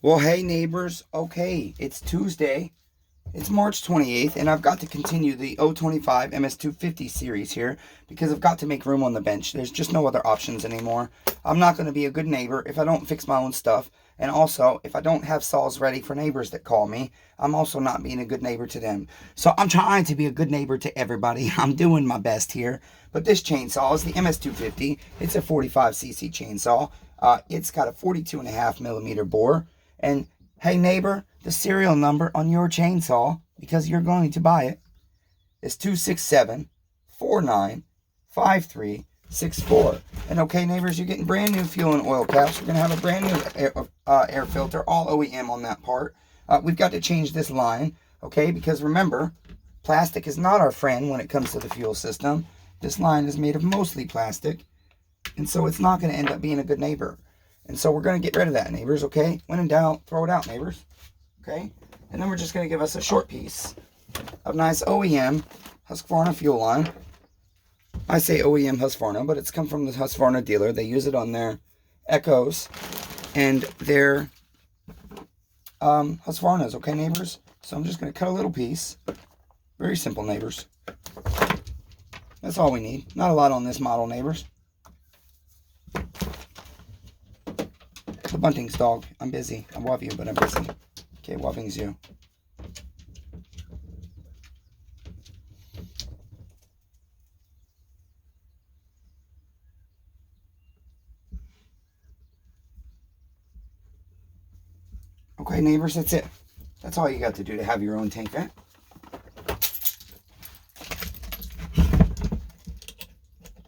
Well, hey neighbors, okay, it's Tuesday, it's March 28th, and I've got to continue the 025 ms250 series here because I've got to make room on the bench. There's just no other options anymore. I'm not going to be a good neighbor if I don't fix my own stuff, and also, if I don't have saws ready for neighbors that call me, I'm also not being a good neighbor to them. So I'm trying to be a good neighbor to everybody. I'm doing my best here, but this chainsaw is the ms250. It's a 45cc chainsaw. It's got a 42.5mm bore. And hey neighbor, the serial number on your chainsaw, because you're going to buy it, is 267-495364. And okay neighbors, you're getting brand new fuel and oil caps. We're going to have a brand new air filter, all OEM on that part. We've got to change this line, okay, because remember, plastic is not our friend when it comes to the fuel system. This line is made of mostly plastic, and so it's not going to end up being a good neighbor. And so we're going to get rid of that, neighbors, okay? When in doubt, throw it out, neighbors, okay? And then we're just going to give us a short piece of nice OEM Husqvarna fuel line. I say OEM Husqvarna, but it's come from the Husqvarna dealer. They use it on their Echoes and their Husqvarnas, okay, neighbors? So I'm just going to cut a little piece. Very simple, neighbors. That's all we need. Not a lot on this model, neighbors. The Bunting's dog. I'm busy. I love you, but I'm busy. Okay, loving's you. Okay, neighbors, that's it. That's all you got to do to have your own tank vent.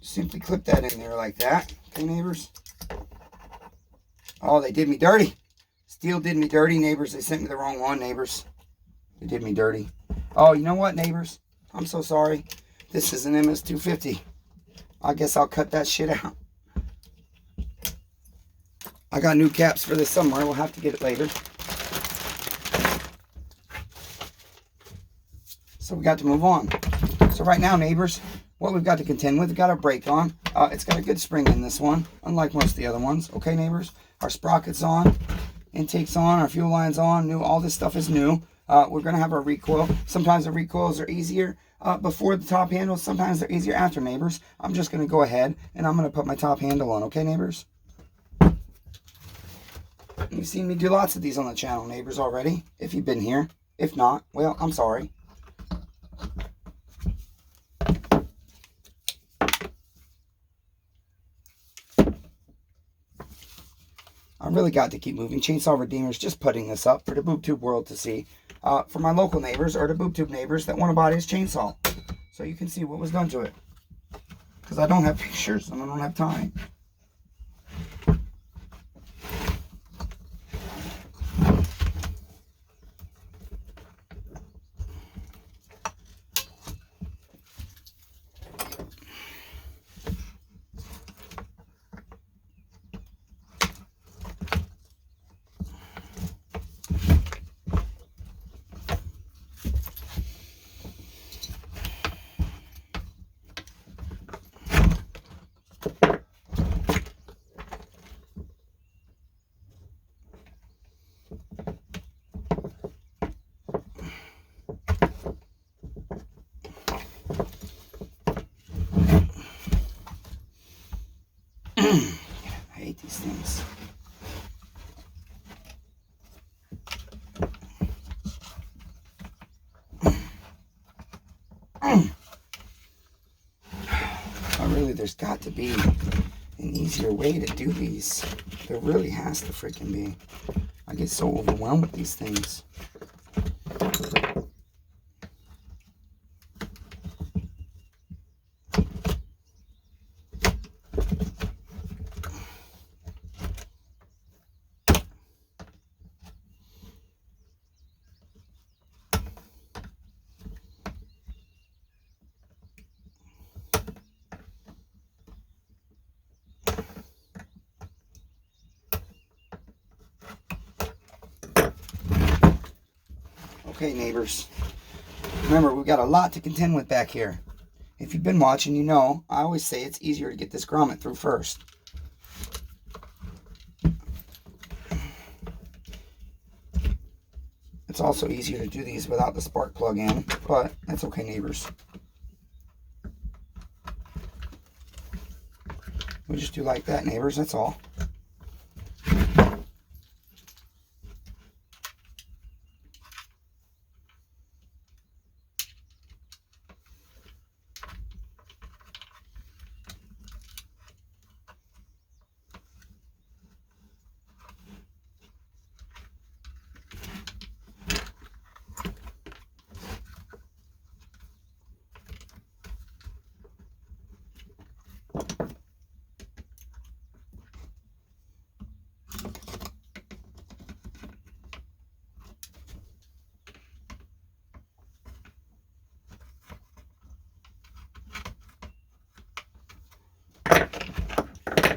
Simply clip that in there like that. Okay, neighbors? Oh, they did me dirty. Steel did me dirty, neighbors. They sent me the wrong one, neighbors. They did me dirty. Oh, you know what, neighbors? I'm so sorry. This is an ms250. I guess I'll cut that shit out. I got new caps for this somewhere. We'll have to get it later. So we got to move on. So right now, neighbors, what we've got to contend with, we've got our brake on. It's got a good spring in this one, unlike most of the other ones. Okay, neighbors? Our sprocket's on, intake's on, our fuel line's on, new. All this stuff is new. We're going to have our recoil. Sometimes the recoils are easier before the top handle. Sometimes they're easier after, neighbors. I'm just going to go ahead and I'm going to put my top handle on. Okay, neighbors? You've seen me do lots of these on the channel, neighbors, already. If you've been here. If not, well, I'm sorry. I really got to keep moving. Chainsaw Redeemers just putting this up for the BoobTube world to see. For my local neighbors or the BoobTube neighbors that want to buy this chainsaw. So you can see what was done to it. Because I don't have pictures and I don't have time. I hate these things. Really, there's got to be an easier way to do these. There really has to freaking be. I get so overwhelmed with these things. Okay, neighbors. Remember, we've got a lot to contend with back here. If you've been watching, you know, I always say it's easier to get this grommet through first. It's also easier to do these without the spark plug in, but that's okay, neighbors. We just do like that, neighbors, that's all.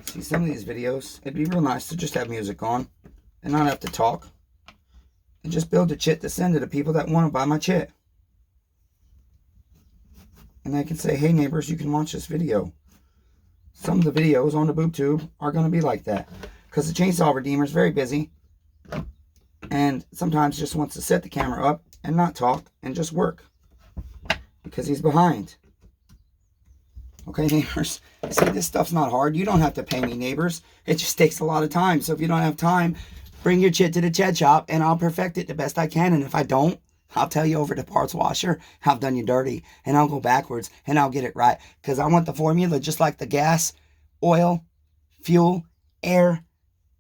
See, some of these videos, it'd be real nice to just have music on and not have to talk. And just build a chit to send to the people that want to buy my chit. And I can say, hey neighbors, you can watch this video. Some of the videos on the boob tube are going to be like that. Because the chainsaw redeemer is very busy. And sometimes just wants to set the camera up and not talk and just work. Because he's behind. Okay, neighbors. See, this stuff's not hard. You don't have to pay me, neighbors. It just takes a lot of time. So if you don't have time, bring your chit to the ched shop and I'll perfect it the best I can. And if I don't, I'll tell you over to parts washer, I've done you dirty. And I'll go backwards and I'll get it right. Because I want the formula just like the gas, oil, fuel, air,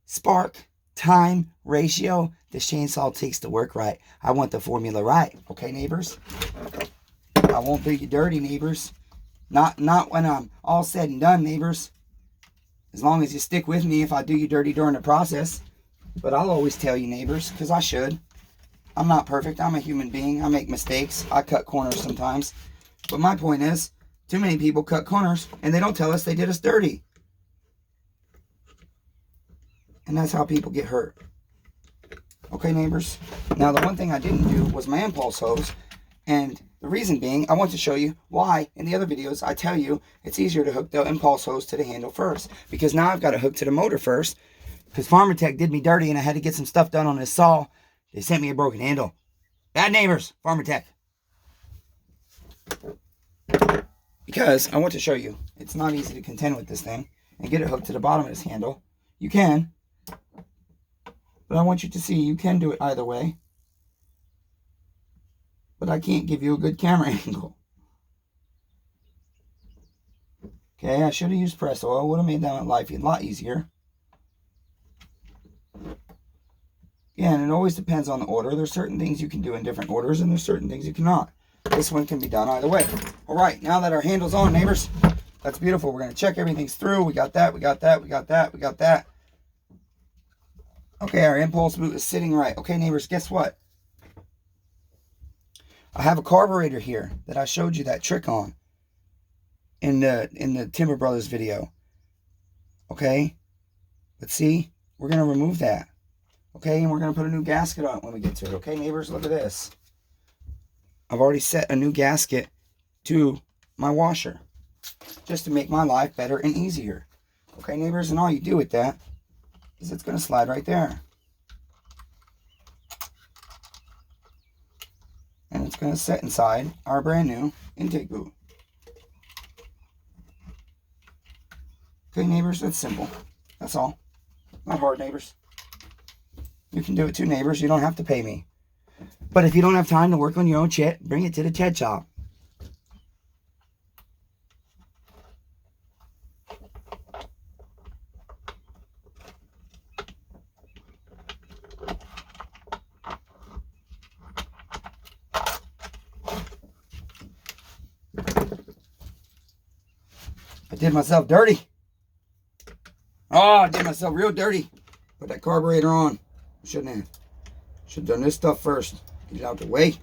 spark, time, ratio. This chainsaw takes the work right. I want the formula right. Okay, neighbors? I won't do you dirty, neighbors. Not when I'm all said and done, neighbors. As long as you stick with me if I do you dirty during the process. But I'll always tell you, neighbors, because I should. I'm not perfect. I'm a human being. I make mistakes. I cut corners sometimes. But my point is, too many people cut corners and they don't tell us they did us dirty. And that's how people get hurt. Okay, neighbors? Now, the one thing I didn't do was my impulse hose. And the reason being, I want to show you why in the other videos I tell you it's easier to hook the impulse hose to the handle first. Because now I've got to hook to the motor first. Because Farmer Tech did me dirty and I had to get some stuff done on this saw. They sent me a broken handle. Bad neighbors, Farmer Tech. Because I want to show you it's not easy to contend with this thing and get it hooked to the bottom of this handle. You can. But I want you to see you can do it either way. But I can't give you a good camera angle. Okay, I should have used press oil. Would have made that life a lot easier. Yeah, and it always depends on the order. There's certain things you can do in different orders, and there's certain things you cannot. This one can be done either way. All right, now that our handle's on, neighbors, that's beautiful. We're going to check everything's through. We got that, we got that, we got that, we got that. Okay, our impulse boot is sitting right. Okay, neighbors, guess what? I have a carburetor here that I showed you that trick on in the Timber Brothers video. Okay? But see, we're going to remove that. Okay, and we're going to put a new gasket on it when we get to it. Okay, neighbors, look at this. I've already set a new gasket to my washer just to make my life better and easier. Okay, neighbors, and all you do with that is it's going to slide right there. And it's going to set inside our brand new intake boot. Okay, neighbors, that's simple. That's all. Not hard, neighbors. You can do it too, neighbors. You don't have to pay me. But if you don't have time to work on your own shit, bring it to the Ted shop. I did myself dirty. Oh, I did myself real dirty. Put that carburetor on. Shouldn't have. Should have done this stuff first. Get it out the way.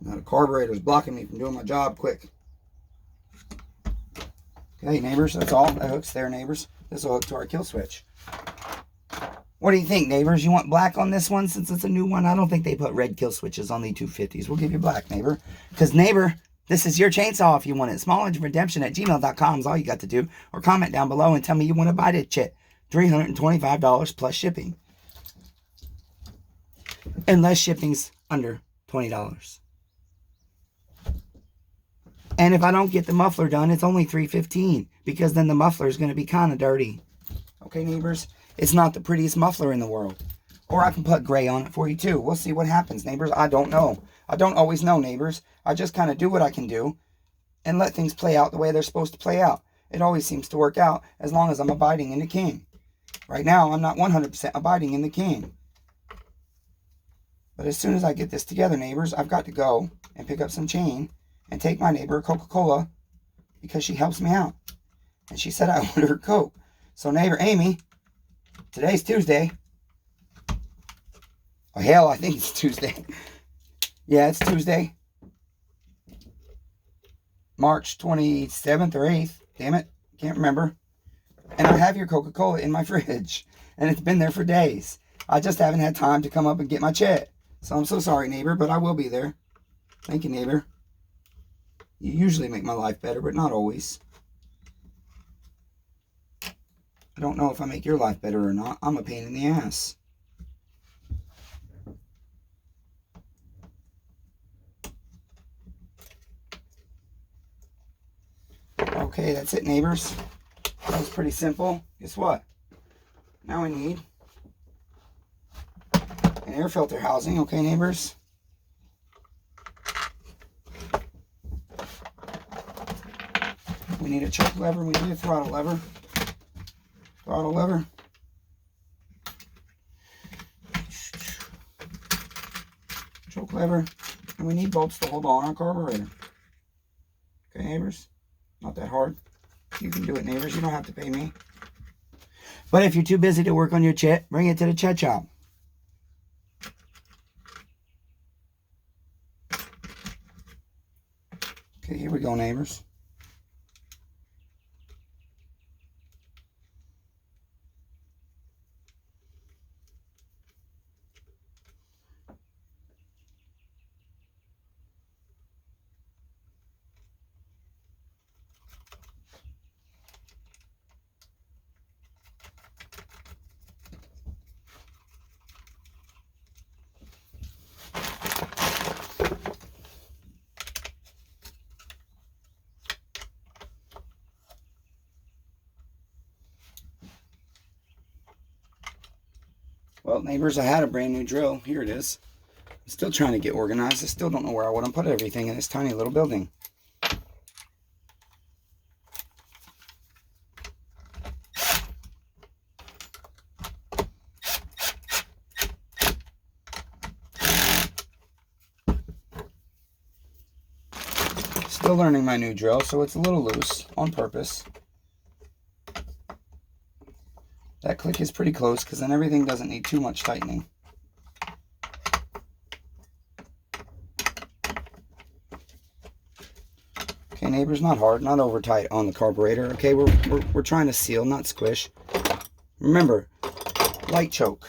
Now the carburetor is blocking me from doing my job quick. Okay, neighbors, that's all. That hook's there, neighbors. This will hook to our kill switch. What do you think, neighbors? You want black on this one since it's a new one? I don't think they put red kill switches on the 250s. We'll give you black, neighbor. Because, neighbor, this is your chainsaw if you want it. smallengineredemption@gmail.com is all you got to do. Or comment down below and tell me you want to buy this shit. $325 plus shipping. Unless shipping's under $20. And if I don't get the muffler done, it's only $3.15, because then the muffler is going to be kind of dirty. Okay, neighbors? It's not the prettiest muffler in the world. Or I can put gray on it for you too. We'll see what happens, neighbors. I don't know. I don't always know, neighbors. I just kind of do what I can do and let things play out the way they're supposed to play out. It always seems to work out as long as I'm abiding in the King. Right now, I'm not 100% abiding in the King. But as soon as I get this together, neighbors, I've got to go and pick up some chain and take my neighbor a Coca-Cola because she helps me out. And she said I wanted her Coke. So neighbor Amy, today's Tuesday. Oh, hell, I think it's Tuesday. Yeah, it's Tuesday. March 27th or 8th. Damn it. Can't remember. And I have your Coca-Cola in my fridge. And it's been there for days. I just haven't had time to come up and get my check. So I'm so sorry, neighbor, but I will be there. Thank you, neighbor. You usually make my life better, but not always. I don't know if I make your life better or not. I'm a pain in the ass. Okay, that's it, neighbors. That was pretty simple. Guess what? Now we need an air filter housing. Okay, neighbors? We need a choke lever. We need a throttle lever. Throttle lever. Choke lever. And we need bolts to hold on our carburetor. Okay, neighbors? Not that hard. You can do it, neighbors. You don't have to pay me. But if you're too busy to work on your chit, bring it to the chit shop. Okay, here we go, neighbors. Well, neighbors, I had a brand new drill. Here it is. I'm still trying to get organized. I still don't know where I want to put everything in this tiny little building. Still learning my new drill, so it's a little loose on purpose. That click is pretty close because then everything doesn't need too much tightening. Okay, neighbors, not hard, not over tight on the carburetor. Okay, we're trying to seal, not squish. Remember, light choke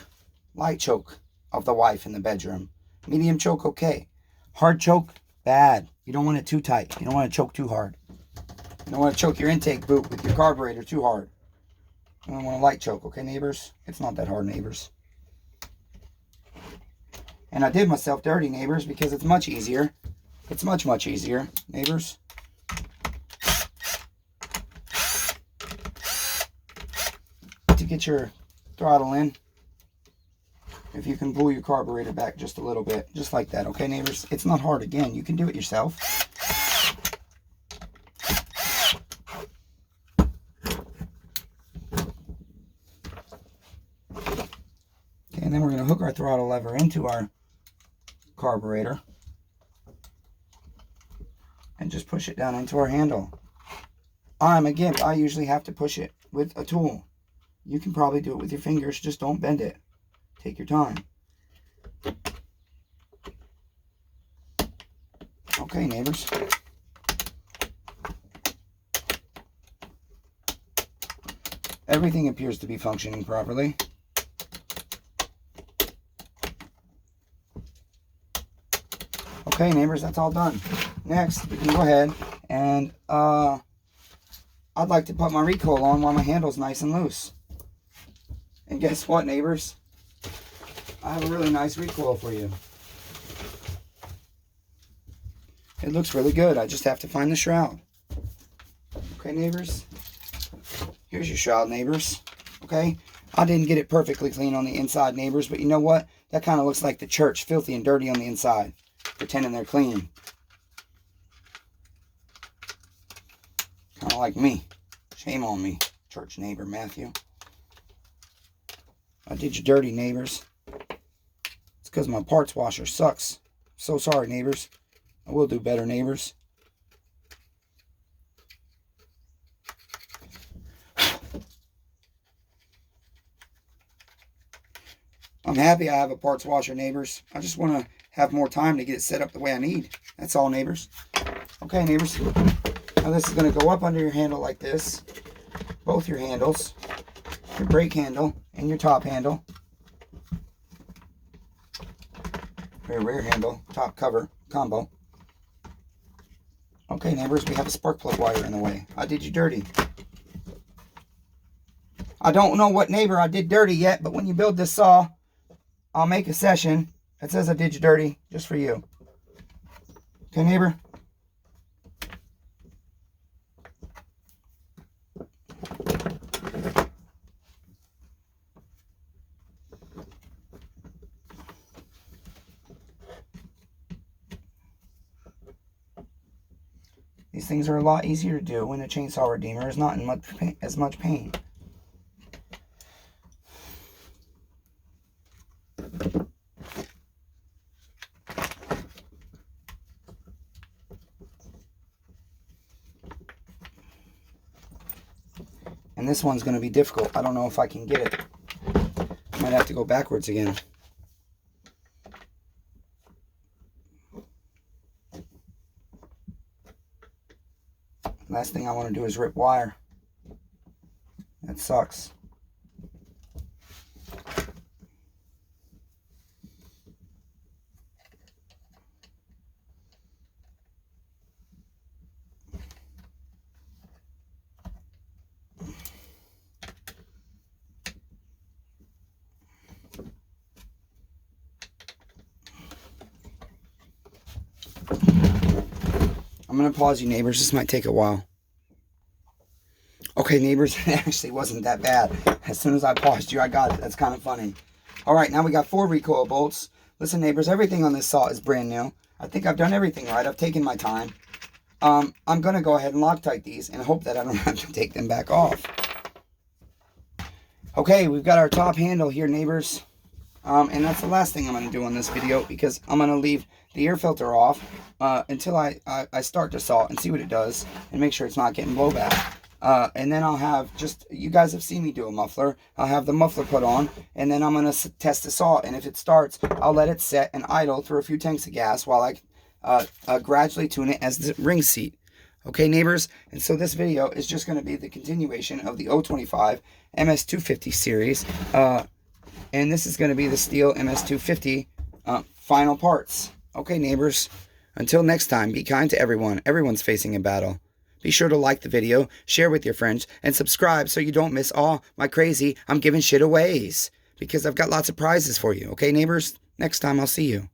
of the wife in the bedroom. Medium choke, okay. Hard choke, bad. You don't want it too tight. You don't want to choke too hard. You don't want to choke your intake boot with your carburetor too hard. You don't want a light choke, okay, neighbors? It's not that hard, neighbors. And I did myself dirty, neighbors, because it's much easier. It's much, much easier, neighbors. To get your throttle in, if you can pull your carburetor back just a little bit, just like that, okay, neighbors? It's not hard. Again, you can do it yourself. Okay, and then we're going to hook our throttle lever into our carburetor and just push it down into our handle. I'm a gimp. I usually have to push it with a tool. You can probably do it with your fingers. Just don't bend it. Take your time. Okay, neighbors. Everything appears to be functioning properly. Okay, neighbors, that's all done. Next, we can go ahead and I'd like to put my recoil on while my handle's nice and loose. And guess what, neighbors? I have a really nice recoil for you. It looks really good. I just have to find the shroud. Okay, neighbors? Here's your shroud, neighbors. Okay? I didn't get it perfectly clean on the inside, neighbors, but you know what? That kind of looks like the church, filthy and dirty on the inside, pretending they're clean. Kind of like me. Shame on me, church neighbor Matthew. I did you dirty, neighbors. It's because my parts washer sucks. So sorry, neighbors. I will do better, neighbors. I'm happy I have a parts washer, neighbors. I just want to have more time to get it set up the way I need. That's all, neighbors. Okay, neighbors. Now this is going to go up under your handle like this. Both your handles. Your brake handle and your top handle. Your rear handle, top cover, combo. Okay, neighbors, we have a spark plug wire in the way. I did you dirty. I don't know what neighbor I did dirty yet, but when you build this saw, I'll make a session that says I did you dirty just for you. Okay, neighbor? These things are a lot easier to do when the chainsaw redeemer is not in as much pain. And this one's going to be difficult. I don't know if I can get it. I might have to go backwards again. Last thing I want to do is rip wire. That sucks. I'm going to pause you, neighbors. This might take a while. Okay, neighbors, it actually wasn't that bad. As soon as I paused you, I got it. That's kind of funny. All right, now we got 4 recoil bolts. Listen, neighbors, everything on this saw is brand new. I think I've done everything right. I've taken my time. I'm going to go ahead and Loctite these and hope that I don't have to take them back off. Okay, we've got our top handle here, neighbors. And that's the last thing I'm going to do on this video because I'm going to leave the air filter off until I start the saw and see what it does and make sure it's not getting blowback. And then I'll have you guys have seen me do a muffler. I'll have the muffler put on and then I'm going to test the saw. And if it starts, I'll let it set and idle through a few tanks of gas while I gradually tune it as the ring seat. Okay, neighbors? And so this video is just going to be the continuation of the 025 ms250 series. And this is going to be the Steel ms250 final parts. Okay, neighbors. Until next time, be kind to everyone. Everyone's facing a battle. Be sure to like the video, share with your friends, and subscribe so you don't miss all my crazy I'm giving shit aways. Because I've got lots of prizes for you. Okay, neighbors? Next time, I'll see you.